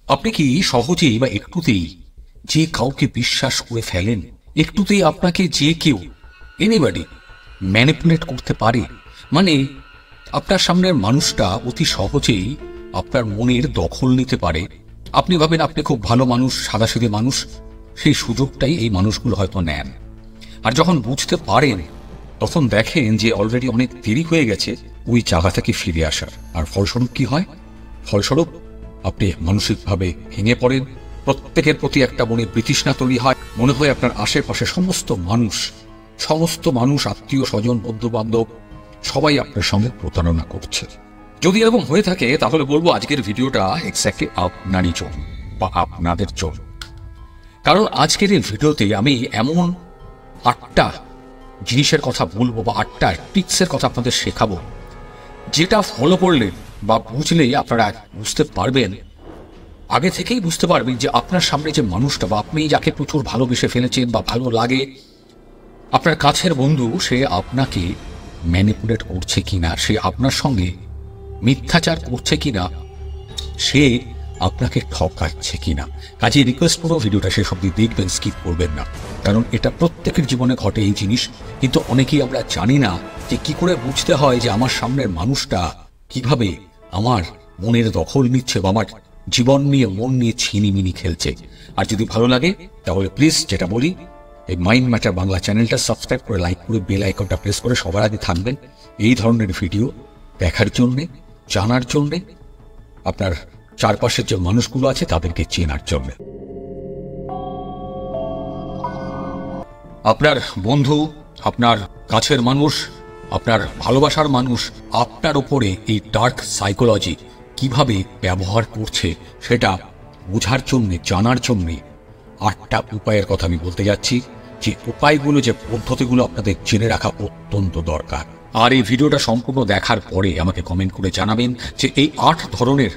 আপনি কি সহজেই বা একটুতেই যে কাউকে বিশ্বাস করে ফেলেন? একটুতেই আপনাকে যে কেউ এনিবডি ম্যানিপুলেট করতে পারে? মানে আপনার সামনের মানুষটা অতি সহজেই আপনার মনের দখল নিতে পারে। আপনি ভাবেন আপনি খুব ভালো মানুষ, সাদাসিধে মানুষ, সেই সুযোগটাই এই মানুষগুলো হয়তো নেন। আর যখন বুঝতে পারেন তখন দেখেন যে অলরেডি অনেক দেরি হয়ে গেছে ওই জায়গা থেকে ফিরে আসার। আর ফলস্বরূপ কি হয়? ফলস্বরূপ আপনি মানসিকভাবে ভেঙে পড়েন, প্রত্যেকের প্রতি একটা মনে বিতৃষ্ণা তৈরি হয়, মনে হয় আপনার আশেপাশে সমস্ত মানুষ আত্মীয় স্বজন বন্ধু বান্ধব সবাই আপনার সঙ্গে প্রতারণা করছে। যদি এরকম হয়ে থাকে তাহলে বলবো আজকের ভিডিওটা এক্স্যাক্টলি আপনারই জন্য বা আপনাদের জন্য। কারণ আজকের এই ভিডিওতে আমি এমন 8টা জিনিসের কথা বলবো বা 8টা টিপসের কথা আপনাদের শেখাবো, যেটা ফলো করলে বা বুঝলেই আপনারা বুঝতে পারবেন, আগে থেকেই বুঝতে পারবেন যে আপনার সামনে যে মানুষটা বা আপনি যাকে প্রচুর ভালোবেসে ফেলেছেন বা ভালো লাগে, আপনার কাছের বন্ধু, সে আপনাকে ম্যানিপুলেট করছে কিনা, সে আপনার সঙ্গে মিথ্যাচার করছে কিনা, সে আপনাকে ঠকাচ্ছে কিনা। কাজে রিকোয়েস্ট করো ভিডিওটা শেষ অবধি দেখবেন, স্কিপ করবেন না। কারণ এটা প্রত্যেকের জীবনে ঘটে এই জিনিস, কিন্তু অনেকেই আমরা জানি না যে কি করে বুঝতে হয় যে আমার সামনের মানুষটা কিভাবে আমার মনের দখল নিচ্ছে বা আমার জীবন নিয়ে মন নিয়ে ছিনিমিনি খেলছে। আর যদি ভালো লাগে তাহলে প্লিজ, যেটা বলি, এই মাইন্ড ম্যাটার বাংলা চ্যানেলটা সাবস্ক্রাইব করে লাইক করে বেল আইকনটা প্রেস করে সবার আগে থাকবেন এই ধরনের ভিডিও দেখার জন্যে, জানার জন্যে, আপনার চারপাশের যে মানুষগুলো আছে তাদেরকে চেনার জন্য। আপনার বন্ধু, আপনার কাছের মানুষ, আপনার ভালোবাসার মানুষ আপনার ওপরে এই ডার্ক সাইকোলজি কিভাবে ব্যবহার করছে সেটা বোঝার জন্যে, জানার জন্যে 8টা উপায়ের কথা আমি বলতে যাচ্ছি, যে উপায়গুলো, যে পদ্ধতিগুলো আপনাদের জেনে রাখা অত্যন্ত দরকার। আর এই ভিডিওটা সম্পূর্ণ দেখার পরে আমাকে কমেন্ট করে জানাবেন যে এই 8 ধরনের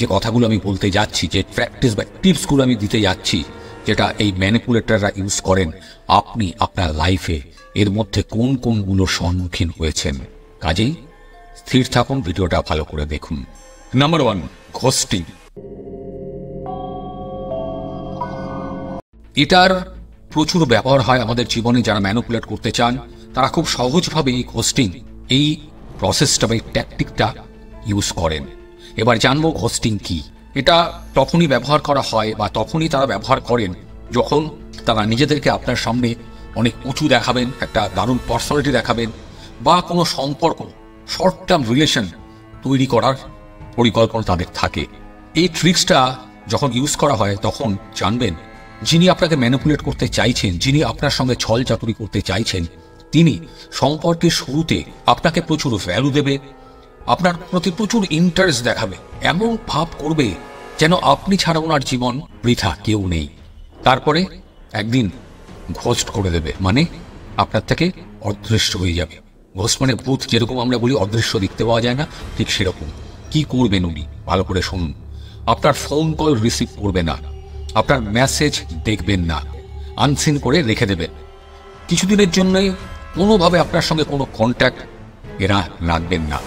যে কথাগুলো আমি বলতে যাচ্ছি, যে প্র্যাকটিস বা টিপসগুলো আমি দিতে যাচ্ছি, যেটা এই ম্যানিপুলেটররা ইউজ করেন, আপনি আপনার লাইফে এর মধ্যে কোন কোনগুলোর সম্মুখীন হয়েছেন। কাজেই স্থির থাকুন, ভিডিওটা ভালো করে দেখুন। Number 1, ghosting. এটার প্রচুর ব্যবহার হয় আমাদের জীবনে। যারা ম্যানিপুলেট করতে চান তারা খুব সহজভাবে এই ঘোস্টিং, এই প্রসেসটা বা এই ট্যাকটিকটা ইউজ করেন। এবার জানবো ঘোস্টিং কি। এটা তখনই ব্যবহার করা হয় বা তখনই তারা ব্যবহার করেন যখন তারা নিজেদেরকে আপনার সামনে অনেক উঁচু দেখাবেন, একটা দারুণ পার্সোনালিটি দেখাবেন, বা কোনো সম্পর্ক, শর্ট টার্ম রিলেশন তৈরি করার পরিকল্পনা তাদের থাকে। এই ট্রিক্সটা যখন ইউজ করা হয় তখন জানবেন যিনি আপনাকে ম্যানিপুলেট করতে চাইছেন, যিনি আপনার সঙ্গে ছল চাতুরি করতে চাইছেন, তিনি সম্পর্কের শুরুতে আপনাকে প্রচুর ভ্যালু দেবে, আপনার প্রতি প্রচুর ইন্টারেস্ট দেখাবে, এমন ভাব করবে যেন আপনি ছাড়া ওনার জীবন বৃথা, কেউ নেই। তারপরে একদিন ঘোস্ট করে দেবে, মানে আপনার থেকে অদৃশ্য হয়ে যাবে। ঘোস্ট মানে ভূত, যেরকম আমরা বলি অদৃশ্য দেখতে পাওয়া যায় না, ঠিক সেরকম। কি করবেন উনি, ভালো করে শুনুন। আপনার ফোন কল রিসিভ করবে না, আপনার মেসেজ দেখবেন না, আনসিন করে রেখে দেবেন। কিছুদিনের জন্যই কোনোভাবে আপনার সঙ্গে কোনো কন্ট্যাক্ট এরা রাখবেন না।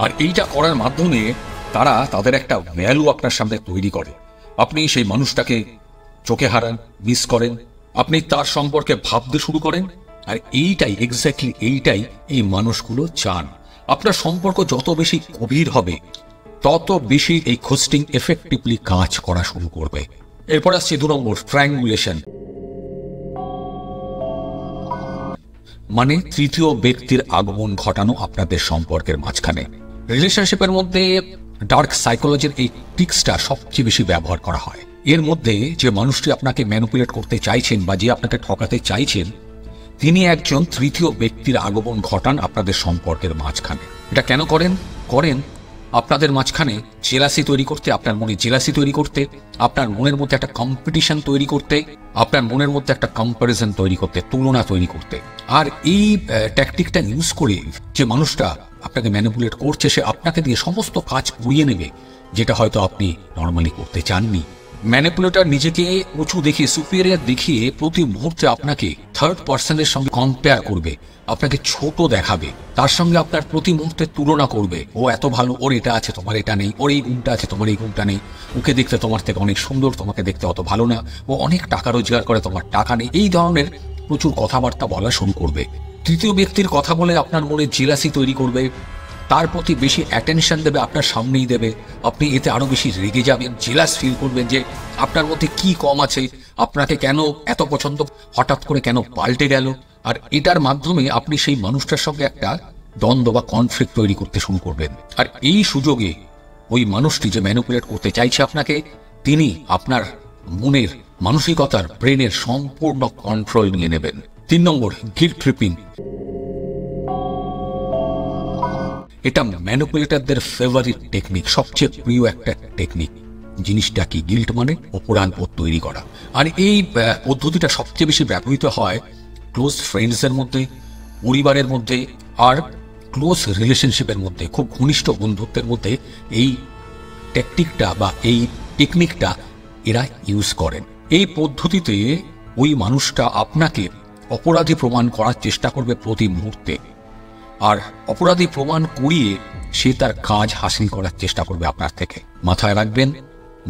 আর এইটা করার মাধ্যমে তারা তাদের একটা ভ্যালু আপনার সামনে তৈরি করে। আপনি সেই মানুষটাকে চোখে হারান, মিস করেন, আপনি তার সম্পর্কে ভাবতে শুরু করেন। আর এইটাই, এক্স্যাক্টলি এইটাই এই মানুষগুলো চান। আপনার সম্পর্ক যত বেশি গভীর হবে তত বেশি এই ঘোস্টিং এফেক্টিভলি কাজ করা শুরু করবে। এরপর আসছে 2 নম্বর, ট্রায়াঙ্গুলেশন। মানে তৃতীয় ব্যক্তির আগমন ঘটানো আপনাদের সম্পর্কের মাঝখানে। রিলেশনশিপের মধ্যে ডার্ক সাইকোলজির এই ট্রিক্সটা সবচেয়ে বেশি ব্যবহার করা হয়। এর মধ্যে যে মানুষটি আপনাকে ম্যানিপুলেট করতে চাইছেন বা যে আপনাকে ঠকাতে চাইছেন, তিনি একজন তৃতীয় ব্যক্তির আগমন ঘটান আপনাদের সম্পর্কের মাঝখানে। এটা কেন করেন? আপনাদের মাঝখানে জেলাসি তৈরি করতে, আপনার মনে জেলাসি তৈরি করতে, আপনার মনের মধ্যে একটা কম্পিটিশন তৈরি করতে, আপনার মনের মধ্যে একটা কম্প্যারিজন তৈরি করতে, তুলনা তৈরি করতে। আর এই ট্যাকটিকটা ইউজ করে যে মানুষটা আপনাকে ম্যানিপুলেট করছে, সে আপনাকে দিয়ে সমস্ত কাজ করিয়ে নেবে যেটা হয়তো আপনি নর্মালি করতে চাননি। ম্যানিপুলেটর নিজেকে উঁচু দেখিয়ে, সুপিরিয়র দেখিয়ে প্রতি মুহূর্তে আপনাকে থার্ড পার্সনের সঙ্গে কম্পেয়ার করবে, আপনাকে ছোট দেখাবে, তার সঙ্গে আপনার প্রতি মুহূর্তে তুলনা করবে। ও এত ভালো, ওর এটা আছে, তোমার এটা নেই, ওর এই গুণটা আছে, তোমার এই গুণটা নেই, ওকে দেখতে তোমার থেকে অনেক সুন্দর, তোমাকে দেখতে অত ভালো না, ও অনেক টাকা রোজগার করে, তোমার টাকা নেই। এই ধরনের প্রচুর কথাবার্তা বলা শুরু করবে। তৃতীয় ব্যক্তির কথা বলে আপনার মনে জেলাসি তৈরি করবে, তার প্রতি বেশি অ্যাটেনশন দেবে, আপনার সামনেই দেবে। আপনি এতে আরো বেশি রেগে যাবেন, জেলাস ফিল করবেন যে আপনার মধ্যে কি কম আছে, আপনাকে কেন এত পছন্দ, হঠাৎ করে কেন পাল্টে গেল। আর এটার মাধ্যমে আপনি সেই মানুষটার সঙ্গে একটা দ্বন্দ্ব বা কনফ্লিক্ট তৈরি করতে শুরু করবেন। আর এই সুযোগে ওই মানুষটি যে ম্যানিপুলেট করতে চাইছে আপনাকে, তিনি আপনার মনের, মানসিকতার, ব্রেনের সম্পূর্ণ কন্ট্রোল নিয়ে নেবেন। 3 নম্বর, গিল্ট ট্রিপিং। এটা ম্যানিপুলেটরদের ফেভারিট টেকনিক, সবচেয়ে প্রিয় একটা টেকনিক। জিনিসটা কি? গিল্ট মানে অপরাধবোধ তৈরি করা। আর এই পদ্ধতিটা সবচেয়ে বেশি ব্যবহৃত হয় ক্লোজ ফ্রেন্ডসের মধ্যে, পরিবারের মধ্যে, আর ক্লোজ রিলেশনশিপের মধ্যে, খুব ঘনিষ্ঠ বন্ধুত্বের মধ্যে এই ট্যাকটিকটা বা এই টেকনিকটা এরা ইউজ করেন। এই পদ্ধতিতে ওই মানুষটা আপনাকে অপরাধী প্রমাণ করার চেষ্টা করবে প্রতি মুহূর্তে, আর অপরাধী প্রমাণ করিয়ে সে তার কাজ হাসিল করার চেষ্টা করবে আপনার থেকে। মাথায় রাখবেন,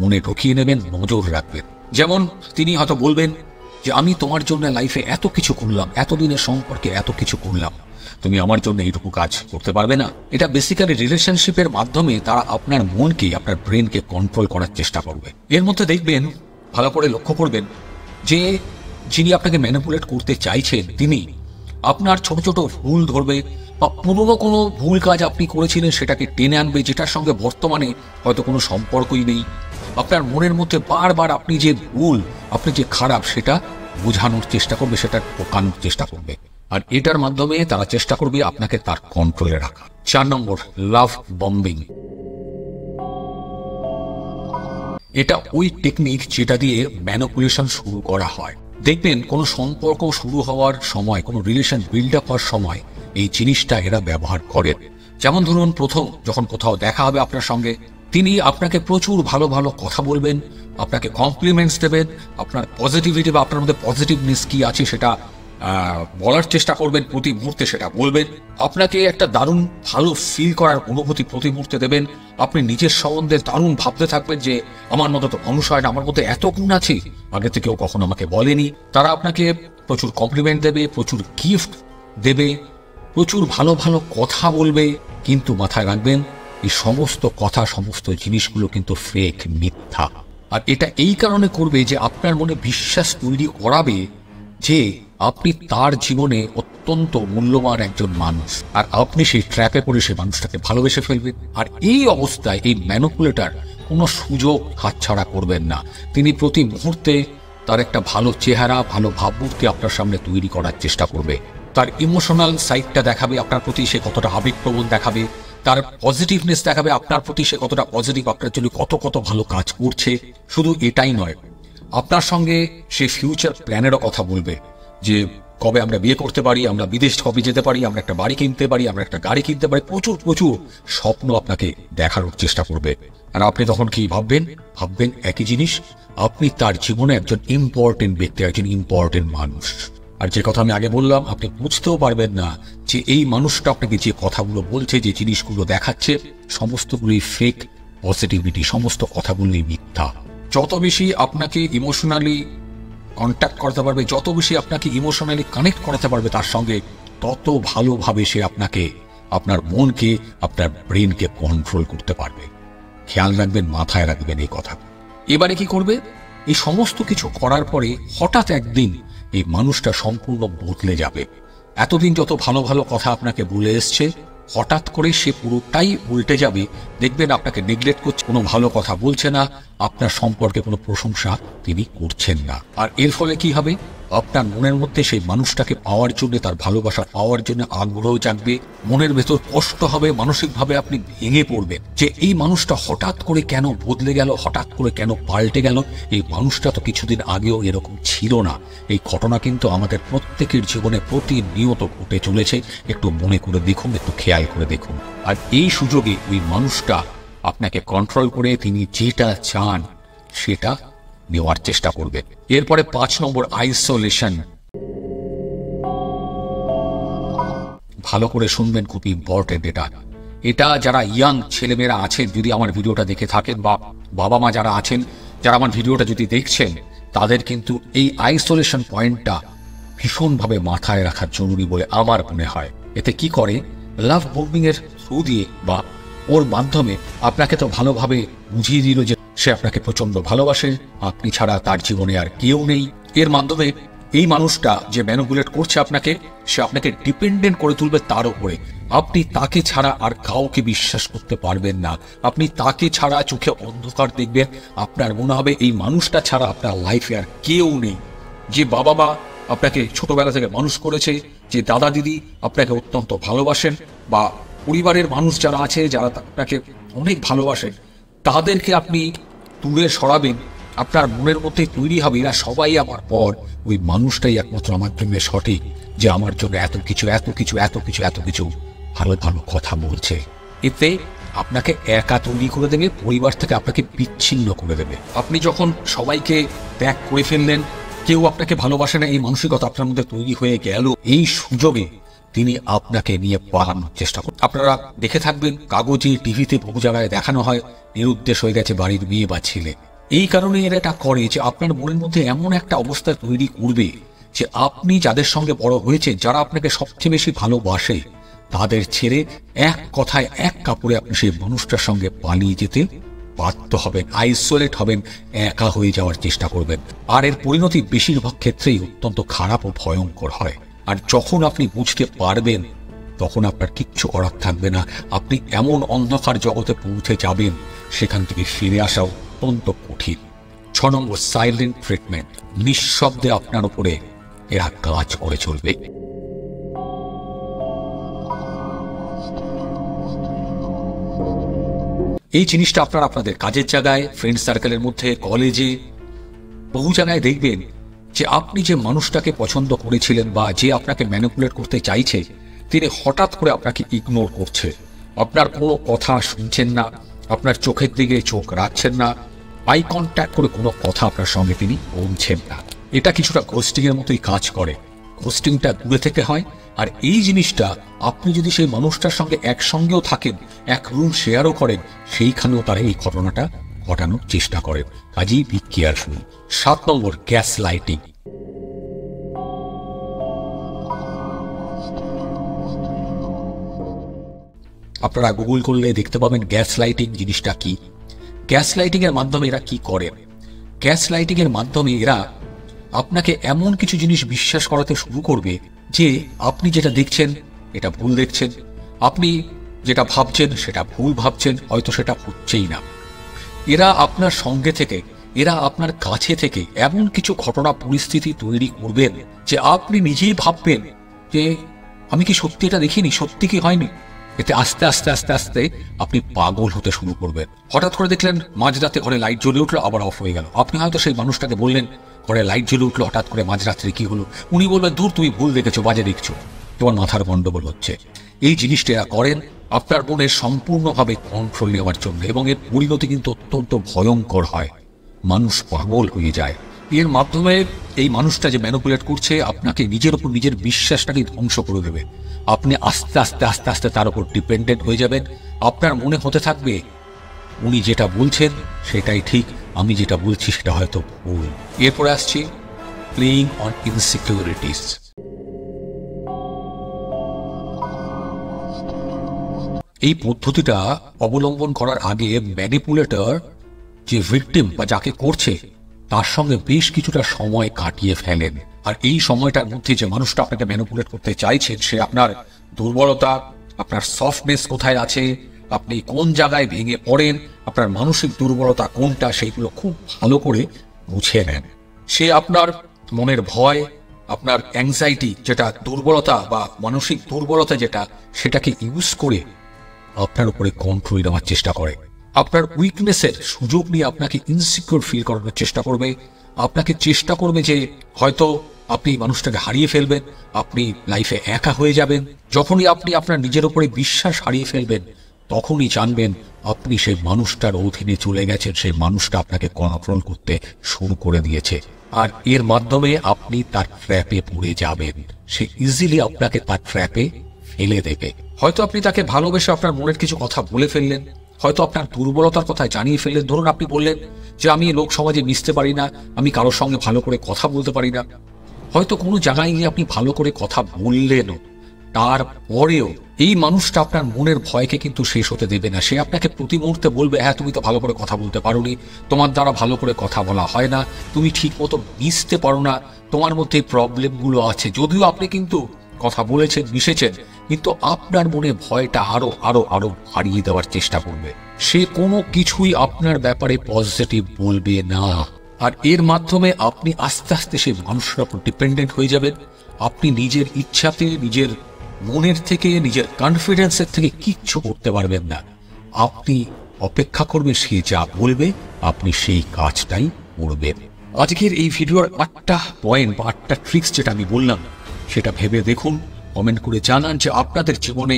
মনে ঢুকিয়ে নেবেন, নজর রাখবেন। যেমন তিনি হয়তো বলবেন যে আমি তোমার জন্য লাইফে এত কিছু করলাম, এতদিনের সম্পর্কে এত কিছু করলাম, তুমি আমার জন্য এইটুকু কাজ করতে পারবে না। এটা বেসিক্যালি রিলেশনশিপের মাধ্যমে তারা আপনার মনকে, আপনার ব্রেনকে কন্ট্রোল করার চেষ্টা করবে। এর মধ্যে দেখবেন, ভালো করে লক্ষ্য করবেন যে যিনি আপনাকে ম্যানিপুলেট করতে চাইছেন তিনি আপনার ছোট ছোট ভুল ধরবে, বা পুরনো কোনো ভুল কাজ আপনি করেছিলেন সেটাকে টেনে আনবে, যেটার সঙ্গে বর্তমানে হয়তো কোনো সম্পর্কই নেই। আপনার মনের মধ্যে বারবার আপনি যে ভুল, আপনি যে খারাপ, সেটা বোঝানোর চেষ্টা করবে, সেটা ঢোকানোর চেষ্টা করবে। আর এটার মাধ্যমে তারা চেষ্টা করবে আপনাকে তার কন্ট্রোলে রাখা। 4 নম্বর, লাভ বম্বিং। এটা ওই টেকনিক যেটা দিয়ে ম্যানিপুলেশন শুরু করা হয়। দেখবেন কোনো সম্পর্ক শুরু হওয়ার সময়, কোনো রিলেশন বিল্ড আপ হওয়ার সময় এই জিনিসটা এরা ব্যবহার করেন। যেমন ধরুন, প্রথম যখন কোথাও দেখা হবে আপনার সঙ্গে, তিনি আপনাকে প্রচুর ভালো ভালো কথা বলবেন, আপনাকে কমপ্লিমেন্টস দেবেন, আপনার পজিটিভিটি বা আপনার মধ্যে পজিটিভনেস কি আছে সেটা বলার চেষ্টা করবেন, প্রতি মুহূর্তে সেটা বলবেন, আপনাকে একটা দারুণ ভালো ফিল করার অনুভূতি প্রতি মুহূর্তে দেবেন। আপনি নিজের সম্বন্ধে দারুণ ভাবতে থাকবেন যে আমার মতো তো মানুষ হয় না, আমার মধ্যে এত গুণ আছে, আগে থেকে কেউ কখনো আমাকে বলেনি। তারা আপনাকে প্রচুর কমপ্লিমেন্ট দেবে, প্রচুর গিফট দেবে, প্রচুর ভালো ভালো কথা বলবে। কিন্তু মাথায় রাখবেন, এই সমস্ত কথা, সমস্ত জিনিসগুলো কিন্তু ফেক, মিথ্যা। আর এটা এই কারণে করবে যে আপনার মনে বিশ্বাস তৈরি করাবে যে আপনি তার জীবনে অত্যন্ত মূল্যবান একজন মানুষ, আর আপনি সেই ট্র্যাপে পড়ে সেই মানুষটাকে ভালোবেসে ফেলবেন। আর এই অবস্থায় এই ম্যানিপুলেটর কোনো সুযোগ হাতছাড়া করবেন না। তিনি প্রতি মুহূর্তে তার একটা ভালো চেহারা, ভালো ভাবমূর্তি আপনার সামনে তৈরি করার চেষ্টা করবে। তার ইমোশনাল সাইডটা দেখাবে, আপনার প্রতি সে কতটা আবেগপ্রবণ দেখাবে, তার পজিটিভনেস দেখাবে, আপনার প্রতি সে কতটা পজিটিভ, আপনার জন্য কত কত ভালো কাজ করছে। শুধু এটাই নয়, আপনার সঙ্গে সে ফিউচার প্ল্যানেরও কথা বলবে, যে কবে আমরা বিয়ে করতে পারি, আমরা বিদেশ কবে যেতে পারি, আমরা একটা বাড়ি কিনতে পারি, আমরা একটা গাড়ি কিনতে পারি। প্রচুর প্রচুর স্বপ্ন আপনাকে দেখানোর চেষ্টা করবে। আর আপনি তখন কি ভাববেন? ভাববেন একই জিনিস, আপনি তার জীবনে একজন ইম্পর্টেন্ট ব্যক্তি, একজন ইম্পর্টেন্ট মানুষ। আর যে কথা আমি আগে বললাম, আপনি বুঝতেও পারবেন না যে এই মানুষটা আপনাকে যে কথাগুলো বলছে, যে জিনিসগুলো দেখাচ্ছে, সমস্তগুলি ফেক পজিটিভিটি, সমস্ত কথাগুলি মিথ্যা। যত বেশি আপনাকে ইমোশনালি কন্ট্যাক্ট করতে পারবে, যত বেশি আপনাকে ইমোশনালি কানেক্ট করাতে পারবে তার সঙ্গে, তত ভালোভাবে সে আপনাকে, আপনার মনকে, আপনার ব্রেনকে কন্ট্রোল করতে পারবে। খেয়াল রাখবেন, মাথায় রাখবেন এই কথা। এবারে কি করবে? এই সমস্ত কিছু করার পরে হঠাৎ একদিন এই মানুষটা সম্পূর্ণ বদলে যাবে। এতদিন যত ভালো ভালো কথা আপনাকে বলে এসছে, হঠাৎ করে সে পুরোটাই উল্টে যাবে। দেখবেন আপনাকে নেগলেক্ট করছে, কোনো ভালো কথা বলছে না, আপনার সম্পর্কে কোনো প্রশংসা তিনি করছেন না। আর এর ফলে কি হবে? আপনার মনের মধ্যে সেই মানুষটাকে পাওয়ার জন্য, তার ভালোবাসা পাওয়ার জন্য আগ্রহ জাগবে, মনের ভেতর কষ্ট হবে, মানসিকভাবে আপনি ভেঙে পড়বেন যে এই মানুষটা হঠাৎ করে কেন বদলে গেল, হঠাৎ করে কেন পাল্টে গেল, এই মানুষটা তো কিছুদিন আগেও এরকম ছিল না। এই ঘটনা কিন্তু আমাদের প্রত্যেকের জীবনে প্রতিনিয়ত ঘটে চলেছে। একটু মনে করে দেখুন, একটু খেয়াল করে দেখুন। আর এই সুযোগে ওই মানুষটা আপনাকে কন্ট্রোল করে তিনি যেটা চান সেটা নেওয়ার চেষ্টা করবে। এরপরে 5 নম্বর, আইসোলেশন। ভালো করে শুনবেন, খুব ইম্পর্টেন্ট এটা যারা ইয়াং ছেলেমেয়েরা আছেন, যদি আমার ভিডিওটা দেখে থাকেন, বা বাবা মা যারা আছেন, যারা আমার ভিডিওটা যদি দেখছেন, তাদের কিন্তু এই আইসোলেশন পয়েন্টটা ভীষণভাবে মাথায় রাখা জরুরি বলে আমার মনে হয়। এতে কি করে, লাভ বোম্বিং এর থ্রু দিয়ে বা ওর মাধ্যমে আপনাকে তো ভালোভাবে বুঝিয়ে দিল যে সে আপনাকে প্রচন্ড ভালোবাসে, আপনি ছাড়া তার জীবনে আর কেউ নেই। এর মাধ্যমে এই মানুষটা যে ম্যানিপুলেট করছে আপনাকে, সে আপনাকে ডিপেন্ডেন্ট করে তুলবে তার উপরে। আপনি তাকে ছাড়া আর কাউকে বিশ্বাস করতে পারবেন না, আপনি তাকে ছাড়া চোখে অন্ধকার দেখবেন, আপনার মনে হবে এই মানুষটা ছাড়া আপনার লাইফে আর কেউ নেই। যে বাবা মা আপনাকে ছোটবেলা থেকে মানুষ করেছে, যে দাদা দিদি আপনাকে অত্যন্ত ভালোবাসেন, বা পরিবারের মানুষ যারা আছে যারা আপনাকে অনেক ভালোবাসেন, তাদেরকে আপনি দূরে সরাবেন, আপনার মনের মধ্যে তৈরি হবে এরা সবাই আমার পর, ওই মানুষটাই একমাত্র আমার জন্য সঠিক, যে আমার জন্য এত কিছু এত কিছু এত কিছু এত কিছু ভালো ভালো কথা বলছে। এতে আপনাকে একা তৈরি করে দেবে, পরিবার থেকে আপনাকে বিচ্ছিন্ন করে দেবে। আপনি যখন সবাইকে ত্যাগ করে ফেললেন, কেউ আপনাকে ভালোবাসে না, এই মানসিকতা আপনার মধ্যে তৈরি হয়ে গেল, এই সুযোগে তিনি আপনাকে নিয়ে পালানোর চেষ্টা করেন। আপনারা দেখে থাকবেন, কাগজে টিভিতে বহু জায়গায় দেখানো হয় নিরুদ্দেশ হয়ে গেছে বাড়ির মেয়ে বা ছেলে। এই কারণে এরা এটা করে যে আপনার মনের মধ্যে এমন একটা অবস্থা তৈরি করবে যে আপনি যাদের সঙ্গে বড় হয়েছে, যারা আপনাকে সবচেয়ে বেশি ভালোবাসে, তাদের ছেড়ে এক কথায় এক কাপড়ে আপনি সেই মানুষটার সঙ্গে পালিয়ে যেতে বাধ্য হবেন, আইসোলেট হবেন, একা হয়ে যাওয়ার চেষ্টা করবেন। আর এর পরিণতি বেশিরভাগ ক্ষেত্রেই অত্যন্ত খারাপ ও ভয়ঙ্কর হয়। আর যখন আপনি বুঝতে পারবেন, তখন আপনার কিচ্ছু করার থাকবে না, আপনি এমন অন্ধকার জগতে পৌঁছে যাবেন, সেখান থেকে ফিরে আসা অত্যন্ত কঠিন। 6 নম্বর, সাইলেন্ট ট্রিটমেন্ট। নিঃশব্দে আপনার উপরে এরা কাজ করে চলবে। এই জিনিসটা আপনারা আপনাদের কাজের জায়গায়, ফ্রেন্ড সার্কেলের মধ্যে, কলেজে, বহু জায়গায় দেখবেন যে আপনি যে মানুষটাকে পছন্দ করেছিলেন বা যে আপনাকে ম্যানিপুলেট করতে চাইছে, তিনি হঠাৎ করে আপনাকে ইগনোর করছে, আপনার কোনো কথা শুনছেন না, আপনার চোখের দিকে চোখ রাখছেন না, আই কন্ট্যাক্ট করে কোনো কথা আপনার সঙ্গে তিনি বলছেন না। এটা কিছুটা ঘোস্টিং এর মতোই কাজ করে। ঘোস্টিংটা দূরে থেকে হয়, আর এই জিনিসটা আপনি যদি সেই মানুষটার সঙ্গে একসঙ্গেও থাকেন, এক রুম শেয়ারও করেন, সেইখানেও তারা এই ঘটনাটা ঘটানোর চেষ্টা করেন। কাজেই be careful. 7 number, gas lighting. আপনারা গুগল করলে দেখতে পাবেন গ্যাস লাইটিং জিনিসটা কি। গ্যাস লাইটিং এর মাধ্যমে এরা কি করে, গ্যাস লাইটিং এর মাধ্যমে এরা আপনাকে এমন কিছু জিনিস বিশ্বাস করাতে শুরু করবে যে আপনি যেটা দেখছেন এটা ভুল দেখছেন, আপনি যেটা ভাবছেন সেটা ভুল ভাবছেন, হয়তো সেটা হচ্ছেই না। এরা আপনার সঙ্গে থেকে, এরা আপনার কাছে থেকে এমন কিছু ঘটনা পরিস্থিতি তৈরি করবেন যে আপনি নিজেই ভাববেন যে আমি কি সত্যি এটা দেখিনি, সত্যি কি হয়নি। এতে আস্তে আস্তে আস্তে আস্তে আপনি পাগল হতে শুরু করবেন। হঠাৎ করে দেখলেন মাঝরাতে ঘরে লাইট জ্বলে উঠলো, আবার অফ হয়ে গেল। আপনি হয়তো সেই মানুষটাকে বললেন ঘরে লাইট জ্বলে উঠলো হঠাৎ করে মাঝরাত্রে, কি হলো? উনি বলবেন দূর, তুমি ভুল দেখেছো, বাজে দেখছো, তোমার মাথার গন্ডগোল হচ্ছে। এই জিনিসটা এরা করেন আপনার মনের সম্পূর্ণভাবে কন্ট্রোল নেওয়ার জন্য, এবং এর পরিণতি কিন্তু অত্যন্ত ভয়ঙ্কর হয়, মানুষ পাগল হয়ে যায়। এর মাধ্যমে এই মানুষটা যে ম্যানিপুলেট করছে, আপনাকে নিজের উপর নিজের বিশ্বাসটাকে ধ্বংস করে দেবে। আপনি আস্তে আস্তে আস্তে আস্তে তার উপর ডিপেন্ডেন্ট হয়ে যাবেন। আপনার মনে হতে থাকবে উনি যেটা বলছেন সেটাই ঠিক, আমি যেটা বলছি সেটা হয়তো ভুল। এরপরে আসছি প্লেইং অন ইনসিকিউরিটিস। এই পদ্ধতিটা অবলম্বন করার আগে ম্যানিপুলেটর যে ভিকটিম বা যাকে করছে তার সঙ্গে বেশ কিছুটা সময় কাটিয়ে ফেলেন। আর এই সময়টার মধ্যে যে মানুষটা আপনাকে ম্যানিপুলেট করতে চাইছেন, সে আপনার দুর্বলতা, আপনার সফটনেস কোথায় আছে, আপনি কোন জায়গায় ভেঙে পড়েন, আপনার মানসিক দুর্বলতা কোনটা, সেইগুলো খুব ভালো করে বুঝে নেন। সে আপনার মনের ভয়, আপনার অ্যাংজাইটি যেটা দুর্বলতা বা মানসিক দুর্বলতা যেটা, সেটাকে ইউজ করে আপনার উপরে কন্ট্রোল নেওয়ার চেষ্টা করে। আপনার উইকনেসের সুযোগ নিয়ে আপনাকে ইনসিকিউর ফিল করানোর চেষ্টা করবে। আপনাকে চেষ্টা করবে যে হয়তো আপনি মানুষটাকে হারিয়ে ফেলবেন, আপনি লাইফে একা হয়ে যাবেন। যখনই আপনি আপনার নিজের উপরে বিশ্বাস হারিয়ে ফেলবেন, তখনই জানবেন আপনি সেই মানুষটার অধীনে চলে গেছেন, সেই মানুষটা আপনাকে কন্ট্রোল করতে শুরু করে দিয়েছে। আর এর মাধ্যমে আপনি তার ট্র্যাপে পড়ে যাবেন। সে ইজিলি আপনাকে তার ট্র্যাপে ফেলে দেবে। হয়তো আপনি তাকে ভালোবেসে আপনার মনের কিছু কথা বলে ফেললেন, হয়তো আপনার দুর্বলতার কথা জানিয়ে ফেললেন। ধরুন আপনি বললেন যে আমি লোক সমাজে মিশতে পারি না, আমি কারোর সঙ্গে ভালো করে কথা বলতে পারি না। হয়তো কোনো জায়গায় গিয়ে আপনি ভালো করে কথা বললেনও, তারপরেও এই মানুষটা আপনার মনের ভয়কে কিন্তু শেষ হতে দেবে না। সে আপনাকে প্রতি মুহূর্তে বলবে, হ্যাঁ তুমি তো ভালো করে কথা বলতে পারোনি, তোমার দ্বারা ভালো করে কথা বলা হয় না, তুমি ঠিক মতো মিশতে পারো না, তোমার মধ্যে প্রবলেমগুলো আছে। যদিও আপনি কিন্তু কথা বলেছেন, মিশেছেন, কিন্তু আপনার মনে ভয়টা আরো আরো আরো বাড়িয়ে দেওয়ার চেষ্টা করবে। সে কোনো কিছুই আপনার ব্যাপারে পজিটিভ বলবে না। আর এর মাধ্যমে আপনি আস্তে আস্তে সেই মানুষের উপর ডিপেন্ডেন্ট হয়ে যাবেন। আপনি নিজের ইচ্ছাতে, নিজের মনের থেকে, নিজের কনফিডেন্সের থেকে কিচ্ছু করতে পারবেন না। আপনি অপেক্ষা করবেন সে যা বলবে, আপনি সেই কাজটাই করবেন। আজকের এই ভিডিওর 8টা পয়েন্ট বা 8টা ট্রিক্স যেটা আমি বললাম, সেটা ভেবে দেখুন, কমেন্ট করে জানান যে আপনাদের জীবনে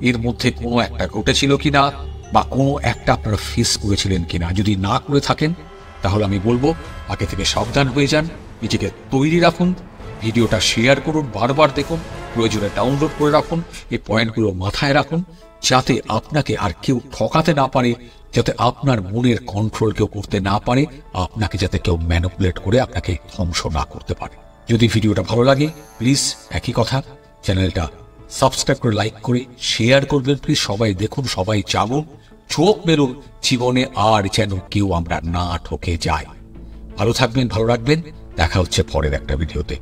এর মধ্যে কোনো একটা ঘটেছিল কিনা, বা কোনো একটা আপনারা ফেস করেছিলেন কিনা। যদি না করে থাকেন তাহলে আমি বলবো আগে থেকে সাবধান হয়ে যান, নিজেকে তৈরি রাখুন, ভিডিওটা শেয়ার করুন, বারবার দেখুন, প্রয়োজনে ডাউনলোড করে রাখুন, এই পয়েন্টগুলো মাথায় রাখুন, যাতে আপনাকে আর কেউ ঠকাতে না পারে, যাতে আপনার মনের কন্ট্রোল কেউ করতে না পারে, আপনাকে যাতে কেউ ম্যানিপুলেট করে আপনাকে ধ্বংস না করতে পারে। যদি ভিডিওটা ভালো লাগে প্লিজ একই কথা, চ্যানেলটা সাবস্ক্রাইব করে, লাইক করে শেয়ার করবেন প্লিজ। সবাই দেখুন, সবাই জানুন, চোখ মেলুন, জীবনে আর যেন কেউ আমরা না ঠকে যাই। ভালো থাকবেন, ভালো রাখবেন। দেখা হচ্ছে পরের একটা ভিডিওতে।